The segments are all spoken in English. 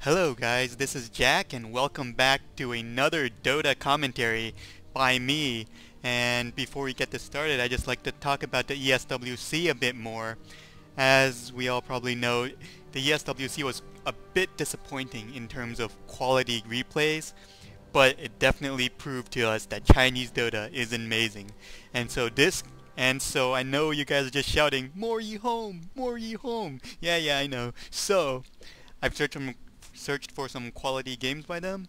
Hello guys, this is Jack and welcome back to another Dota commentary by me. And before we get this started, I'd just like to talk about the ESWC a bit more. As we all probably know, the ESWC was a bit disappointing in terms of quality replays, but it definitely proved to us that Chinese Dota is amazing. And so I know you guys are just shouting, more EHOME, more EHOME. Yeah, I know. So I've searched for some quality games by them,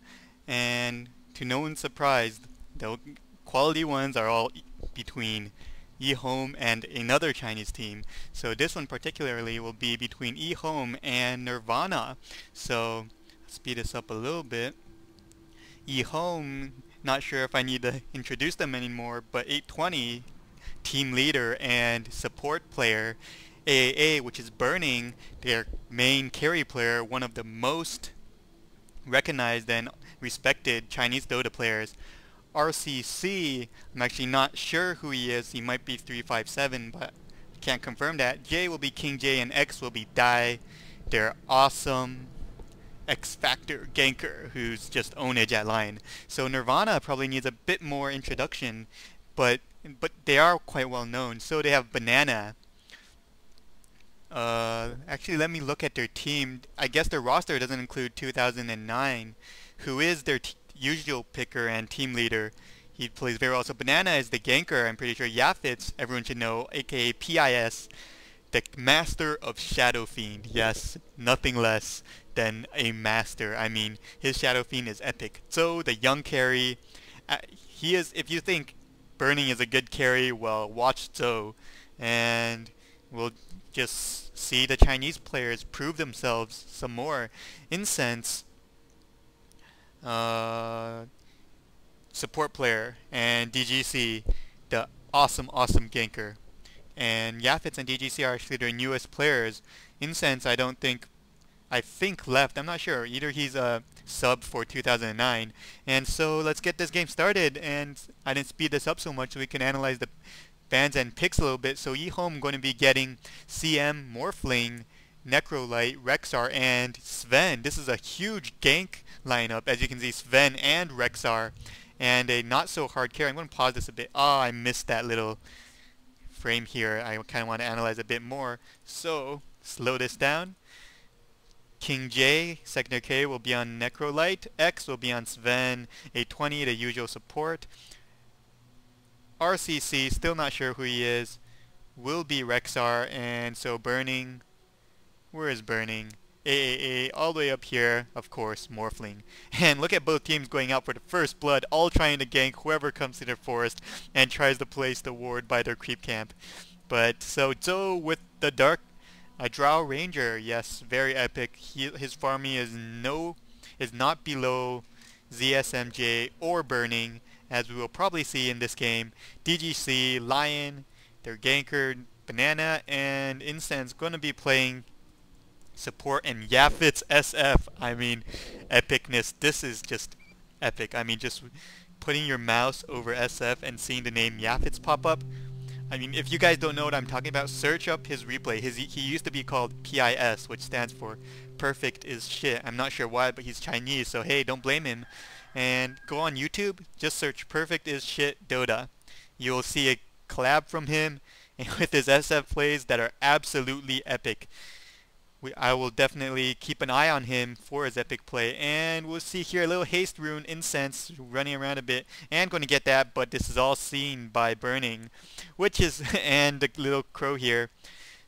and to no one's surprise, the quality ones are all between EHOME and another Chinese team. So this one particularly will be between EHOME and Nirvana. So speed this up a little bit. EHOME, not sure if I need to introduce them anymore, but 820 team leader and support player. AAA, which is Burning, their main carry player, one of the most recognized and respected Chinese Dota players. RCC, I'm actually not sure who he is. He might be 357, but can't confirm that. J will be King J and X will be Dai, their awesome X Factor ganker who's just ownage at line. So Nirvana probably needs a bit more introduction, but they are quite well known. So they have Banana. Actually, let me look at their team. I guess their roster doesn't include 2009, who is their usual picker and team leader. He plays very well. So Banana is the ganker. I'm pretty sure Yafits, everyone should know, aka PIS, the master of Shadow Fiend. Yes, nothing less than a master. I mean, his Shadow Fiend is epic. So the young carry, he is. If you think Burning is a good carry, well, watch Zhou, and we'll just see the Chinese players prove themselves some more. Incense, support player, and DGC, the awesome ganker. And Yafits and DGC are actually their newest players. Incense, I think left. I'm not sure. Either he's a sub for 2009. And so let's get this game started. And I didn't speed this up so much so we can analyze the fans and picks a little bit. So EHOME going to be getting CM, Morphling, Necrolite, Rexar, and Sven. This is a huge gank lineup. As you can see, Sven and Rexar. And a not so hard carry. I'm going to pause this a bit. Oh, I missed that little frame here. I kind of want to analyze a bit more. So slow this down. King J, secondary K, will be on Necrolite. X will be on Sven. 820, the usual support. RCC, still not sure who he is, will be Rexar. And so Burning, where is Burning? AAA, all the way up here, of course, Morphling. And look at both teams going out for the first blood, all trying to gank whoever comes to their forest and tries to place the ward by their creep camp. But so Zhou with the Dark Drow Ranger, yes, very epic. His farming is not below ZSMJ or Burning, as we will probably see in this game. DGC, Lion, their ganker, Banana, and Incense going to be playing support, and Yafits SF. I mean, epicness. This is just epic. I mean, just putting your mouse over SF and seeing the name Yafits pop up. I mean, if you guys don't know what I'm talking about, search up his replay. He used to be called PIS, which stands for Perfect is Shit. I'm not sure why, but he's Chinese, so hey, don't blame him. And go on YouTube, just search Perfect is Shit Dota. You'll see a collab from him and with his SF plays that are absolutely epic. I will definitely keep an eye on him for his epic play. And we'll see here a little haste rune, Incense, running around a bit. And going to get that, but this is all seen by Burning, which is, and the little crow here.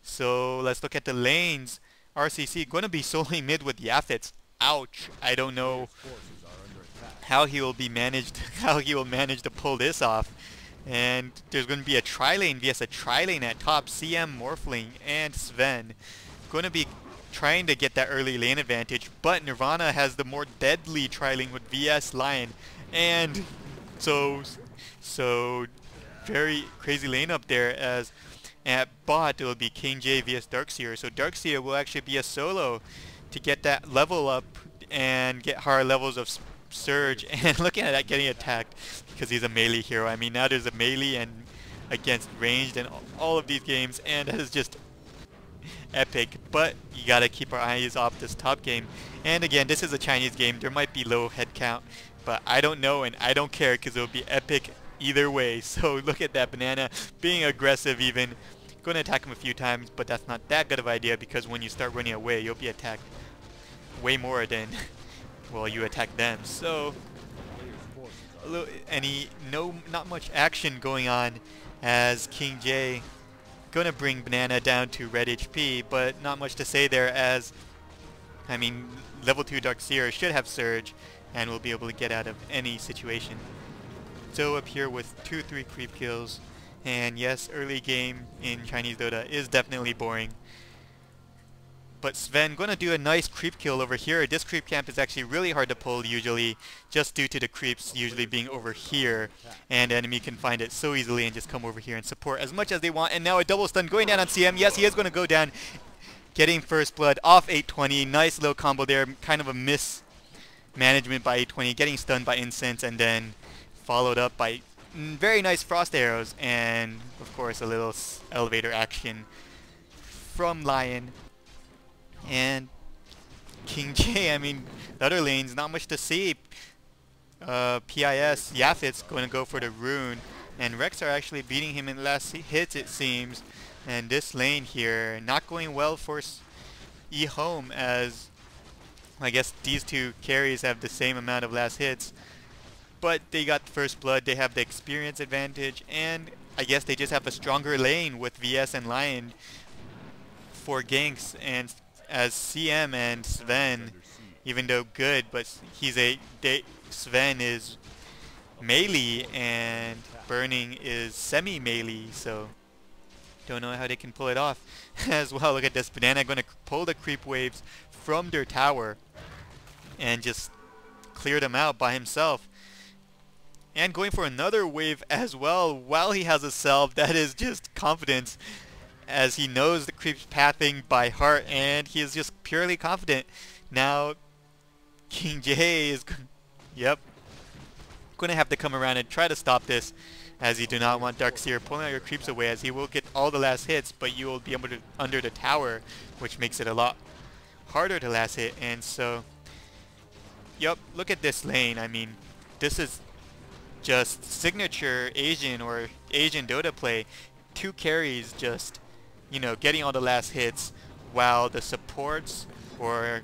So let's look at the lanes. RCC going to be soloing mid with Yafits. Ouch. I don't know how he will manage to pull this off. And there's going to be a tri-lane vs a tri-lane at top. CM, Morphling, and Sven. Going to be trying to get that early lane advantage, but Nirvana has the more deadly tri-lane with VS Lion, and so very crazy lane up there. As at bot it will be King J vs Darkseer, so Darkseer will actually be a solo to get that level up and get higher levels of surge. And looking at that, getting attacked because he's a melee hero. I mean, now there's a melee and against ranged in all of these games, and that is just epic. But you gotta keep our eyes off this top game. And again, this is a Chinese game. There might be low head count, but I don't know and I don't care because it'll be epic either way. So look at that banana being aggressive even. Going to attack him a few times, but that's not that good of an idea because when you start running away, you'll be attacked way more than, well, you attack them. So, not much action going on as King J gonna bring banana down to red HP, but not much to say there as, I mean, level 2 Darkseer should have Surge and will be able to get out of any situation. So up here with 2-3 creep kills. And yes, early game in Chinese Dota is definitely boring. But Sven gonna do a nice creep kill over here. This creep camp is actually really hard to pull usually, just due to the creeps usually being over here. And the enemy can find it so easily and just come over here and support as much as they want. And now a double stun going down on CM. Yes, he is gonna go down, getting first blood off 820. Nice little combo there, kind of a mismanagement by 820, getting stunned by Incense and then followed up by very nice frost arrows and of course a little elevator action from Lion. And King J, I mean, the other lanes, not much to see. PIS, Yafit's going to go for the rune, and Rex are actually beating him in the last hits it seems. And this lane here, not going well for EHOME as I guess these two carries have the same amount of last hits. But they got first blood, they have the experience advantage, and I guess they just have a stronger lane with VS and Lion for ganks. And as CM and Sven, even though good, but Sven is melee and Burning is semi-melee, so don't know how they can pull it off. As well, look at this, Banana going to pull the creep waves from their tower and just clear them out by himself. And going for another wave as well while he has a self. That is just confidence as he knows the creep's pathing by heart and he is just purely confident. Now King J is going to have to come around and try to stop this as you do not want Darkseer pulling out your creeps away as he will get all the last hits, but you will be able to under the tower, which makes it a lot harder to last hit. And so, look at this lane. I mean, this is just signature Asian or Asian Dota play. 2 carries just, you know, getting all the last hits while the supports or,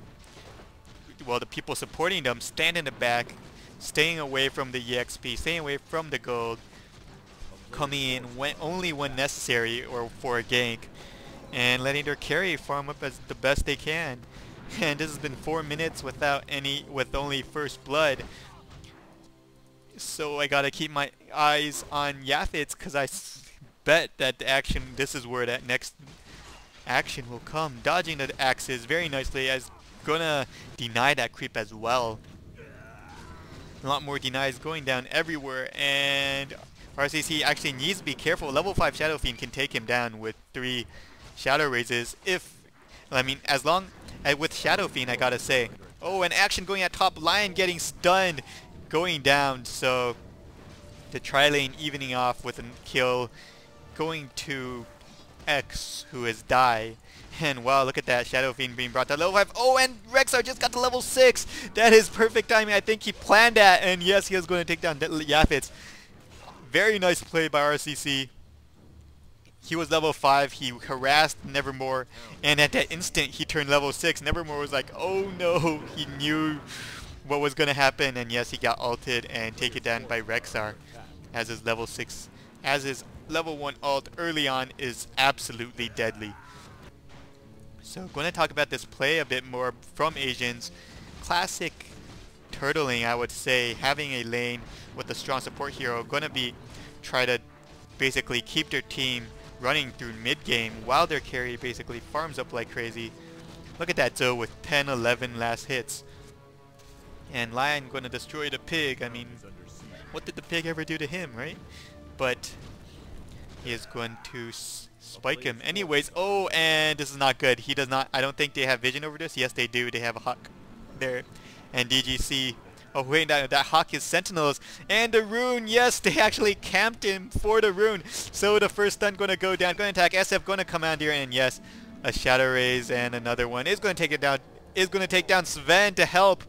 well, the people supporting them stand in the back, staying away from the EXP, staying away from the gold, coming in only when necessary or for a gank, and letting their carry farm up as the best they can. And this has been 4 minutes with only first blood. So I gotta keep my eyes on Yafits because I bet that the action, this is where that next action will come. Dodging the axes very nicely as gonna deny that creep as well. A lot more denies going down everywhere, and RCC actually needs to be careful. Level 5 Shadow Fiend can take him down with 3 Shadow Raises with Shadow Fiend, I gotta say. Oh, an action going at top, Lion getting stunned, going down. So the tri-lane evening off with a kill going to X, who is Die. And wow, look at that, Shadow Fiend being brought to level 5. Oh, and Rexar just got to level 6. That is perfect timing. I think he planned that, and yes, he is going to take down Yafits. Very nice play by RCC. He was level 5, he harassed Nevermore, and at that instant he turned level 6. Nevermore was like, oh no, he knew what was going to happen, and yes, he got ulted and taken down by Rexar as his level 6, as his level 1 ult early on is absolutely deadly. So going to talk about this play a bit more from Asians. Classic turtling, I would say, having a lane with a strong support hero, going to be try to basically keep their team running through mid-game while their carry basically farms up like crazy. Look at that Zoe with 10-11 last hits. And Lion going to destroy the pig. I mean, what did the pig ever do to him, right? But he is going to spike him anyways. Oh, and this is not good. He does not, I don't think they have vision over this. Yes, they do. They have a Hawk there. And DGC, oh wait, that Hawk is Sentinels. And the rune, yes, they actually camped him for the rune. So the first stun going to go down, going to attack SF, going to command here, and yes, A shadow raise and another one is going to take it down. Is going to take down Sven to help.